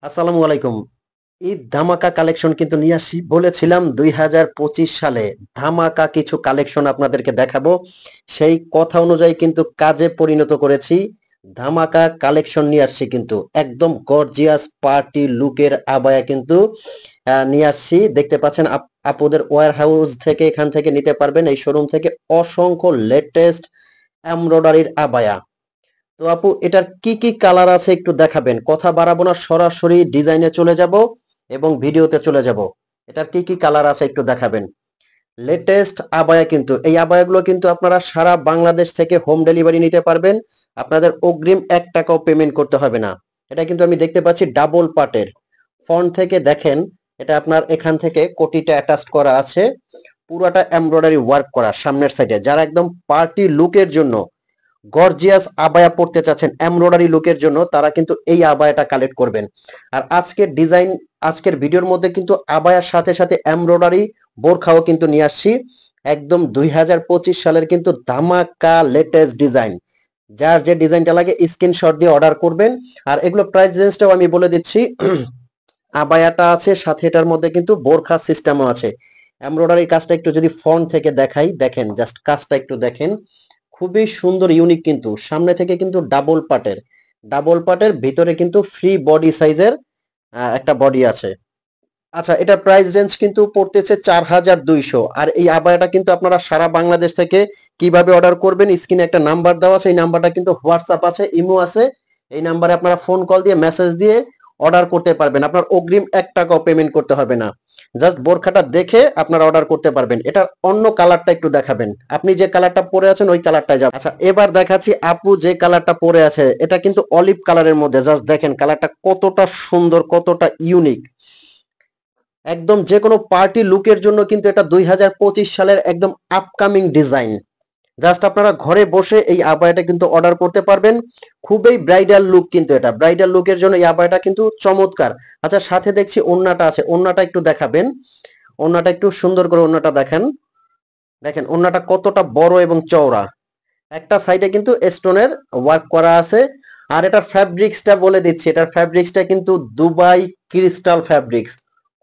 আসসালামু আলাইকুম। ঈদ ধামাকা কালেকশন কিন্তু নিয়ে আসি বলেছিলাম 2025 সালে ধামাকা কিছু কালেকশন আপনাদেরকে দেখাবো। সেই কথা অনুযায়ী কিন্তু কাজে পরিণত করেছি। ধামাকা কালেকশন নিয়ে আসছি কিন্তু একদম গর্জিয়াস পার্টি লুকের আবায়া কিন্তু নিয়ে আসছি। দেখতে পাচ্ছেন আপুদের ওয়্যার হাউস থেকে এখান থেকে নিতে পারবেন এই শোরুম থেকে অসংখ্য লেটেস্ট এমব্রয়ডারির আবায়া। তো আপু এটার কি কি কালার আছে একটু দেখাবেন। কথা বাড়াবো না, সরাসরি ডিজাইনে চলে যাব এবং ভিডিওতে চলে যাব। এটার কি কি কালার আছে একটু দেখাবেন। লেটেস্ট আবায়া কিন্তু এই আবায়াগুলো কিন্তু আপনারা সারা বাংলাদেশ থেকে হোম ডেলিভারি নিতে পারবেন। আপনাদের অগ্রিম 1 টাকাও পেমেন্ট করতে হবে না। এটা কিন্তু আমি দেখতে পাচ্ছি ডাবল পার্টের। ফ্রন্ট থেকে দেখেন, এটা আপনার এখান থেকে কোটিটা অ্যাটাচ করা আছে। পুরাটা এমব্রয়ডারি ওয়ার্ক করা সামনের সাইডে। যারা একদম পার্টি লুকের জন্য গর্জিয়াস আবায়া পড়তে চাচ্ছেন এমব্রয়ডারি লুকের জন্য, তারা কিন্তু এই আবায়াটা কালেক্ট করবেন। আর আজকের ডিজাইন, আজকের ভিডিওর মধ্যে কিন্তু আবায়ার সাথে সাথে এমব্রয়ডারি বোরখাও কিন্তু নিয়ে আসছি। একদম 2025 সালের কিন্তু ধামাকা লেটেস্ট ডিজাইন। যার যে ডিজাইনটা লাগে স্ক্রিনশট দিয়ে অর্ডার করবেন। আর এগুলো প্রাইস রেঞ্জটাও আমি বলে দিচ্ছি। আবায়াটা আছে, সাথে এটার মধ্যে কিন্তু বোরখা সিস্টেমও আছে। এমব্রয়ডারি কাজটা একটু যদি ফ্রন্ট থেকে দেখাই, দেখেন জাস্ট কাজটা একটু দেখেন। খুবই সুন্দর, ইউনিক কিন্তু। সামনে থেকে কিন্তু ডাবল পার্টের ভিতরে কিন্তু ফ্রি বডি সাইজের একটা বডি আছে। আচ্ছা, এটার প্রাইস রেঞ্জ কিন্তু পড়তেছে 4200। আর এই আবায়াটা কিন্তু আপনারা সারা বাংলাদেশ থেকে কিভাবে অর্ডার করবেন, স্ক্রিনে একটা নাম্বার দেওয়া আছে। এই নাম্বারটা কিন্তু হোয়াটসঅ্যাপ আছে, ইমো আছে। এই নাম্বারে আপনারা ফোন কল দিয়ে মেসেজ দিয়ে অর্ডার করতে পারবেন। আপনার অগ্রিম 1 টাকাও পেমেন্ট করতে হবে না। জাস্ট বোরখাটা দেখে আপনারা অর্ডার করতে পারবেন। এটার অন্য কালারটা একটু দেখাবেন। আপনি যে কালারটা পরে আছেন ওই কালারটাই যাবে। আচ্ছা, এবার দেখাচ্ছি আপু যে কালারটা পরে আছে। এটা কিন্তু অলিভ কালারের মধ্যে। জাস্ট দেখেন কালারটা কতটা সুন্দর, কতটা ইউনিক। একদম যে কোনো পার্টি লুকের জন্য কিন্তু এটা 2025 সালের একদম আপকামিং ডিজাইন। জাস্ট আপনারা ঘরে বসে এই আবায়াটা কিন্তু অর্ডার করতে পারবেন। খুবই ব্রাইডাল লুক কিন্তু, এটা ব্রাইডাল লুকের জন্য এই আবায়াটা কিন্তু চমৎকার। আচ্ছা, সাথে দেখছি ওড়নাটা আছে, ওড়নাটা একটু দেখাবেন। ওড়নাটা একটু সুন্দর করে ওড়নাটা দেখেন। দেখেন ওড়নাটা কতটা বড় এবং চওড়া। একটা সাইডে কিন্তু স্টোনের ওয়ার্ক করা আছে। আর এটার ফ্যাব্রিক্সটা বলে দিচ্ছি, এটার ফ্যাব্রিক্সটা কিন্তু দুবাই ক্রিস্টাল ফ্যাব্রিক্স।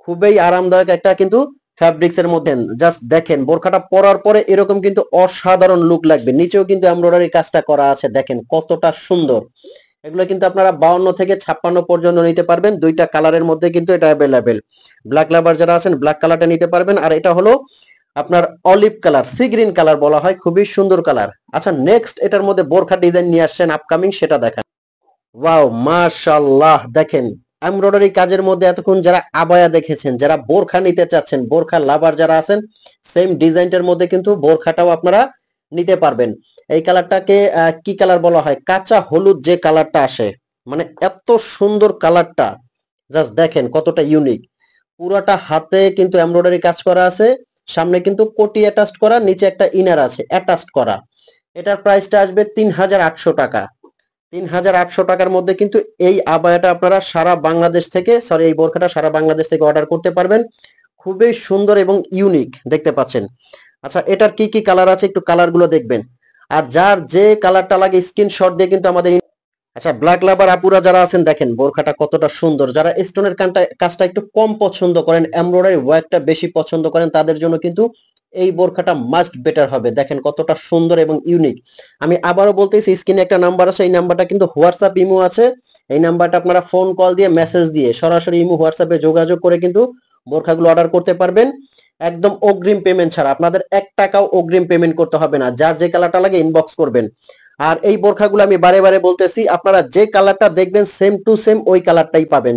খুবই আরামদায়ক একটা কিন্তু ফ্যাব্রিক্স এর মধ্যে। জাস্ট দেখেন বোরখাটা পরার পরে এরকম কিন্তু অসাধারণ লুক লাগবে। নিচেও কিন্তু এমব্রয়ডারি কাজটা করা আছে, দেখেন কতটা সুন্দর। এগুলো কিন্তু আপনারা 52 থেকে 56 পর্যন্ত নিতে পারবেন। দুইটা কালারের মধ্যে কিন্তু এটা অ্যাভেলেবেল। ব্ল্যাক লাভার যারা আছেন ব্ল্যাক কালারটা নিতে পারবেন। আর এটা হলো আপনার olive colour, sea green colour বলা হয়, খুবই সুন্দর কালার। আচ্ছা, নেক্সট এটার মধ্যে বোরখা ডিজাইন নিয়ে আসছেন আপকামিং, সেটা দেখান। ওয়াও, মাশাআল্লাহ, দেখেন এমব্রয়ডারি কাজের মধ্যে এতক্ষণ যারা আবায়া দেখেছেন, যারা বোরখা নিতে চাচ্ছেন, বোরখা লাভার যারা আছেন, সেম ডিজাইনটার মধ্যে কিন্তু বোরখাটাও আপনারা নিতে পারবেন। এই কালারটাকে কি কালার বলা হয়, কাঁচা হলুদ যে কালারটা আসে, মানে এত সুন্দর কালারটা। জাস্ট দেখেন কতটা ইউনিক। পুরাটা হাতে কিন্তু এমব্রয়ডারি কাজ করা আছে। সামনে কিন্তু কোটি অ্যাটাচড করা, নিচে একটা ইনার আছে অ্যাটাচড করা। এটার প্রাইসটা আসবে 3800 টাকা। 3800 টাকার মধ্যে কিন্তু এই আবায়াটা আপনারা সারা বাংলাদেশ থেকে, সরি এই বোরখাটা সারা বাংলাদেশ থেকে অর্ডার করতে পারবেন। খুবই সুন্দর এবং ইউনিক দেখতে পাচ্ছেন। আচ্ছা, এটার কি কি কালার আছে একটু কালারগুলো দেখবেন। আর যার যে কালারটা লাগে স্ক্রিনশট দিয়ে কিন্তু আমাদের। আচ্ছা, ব্ল্যাক লাভার আপুরা যারা আছেন, দেখেন বোরখাটা কতটা সুন্দর। যারা স্টোনের কাজটা একটু কম পছন্দ করেন, এমব্রয়ডারি ওয়ার্কটা বেশি পছন্দ করেন, তাদের জন্য কিন্তু এই বোরখাটা মাস্ট বেটার হবে। দেখেন কতটা সুন্দর এবং ইউনিক। আমি আবারও বলতেছি, স্ক্রিনে একটা নাম্বার আছে, এই নাম্বারটা কিন্তু হোয়াটসঅ্যাপ ইমো আছে। এই নাম্বারটা আপনারা ফোন কল দিয়ে মেসেজ দিয়ে সরাসরি ইমো হোয়াটসঅ্যাপে যোগাযোগ করে কিন্তু বোরখাগুলো অর্ডার করতে পারবেন। একদম অগ্রিম পেমেন্ট ছাড়া, আপনাদের 1 টাকাও অগ্রিম পেমেন্ট করতে হবে না। যার যে কালারটা লাগে ইনবক্স করবেন। আর এই বোরখাগুলো আমি বারে বারে বলতেছি, আপনারা যে কালারটা দেখবেন সেম টু সেম ওই কালারটাই পাবেন।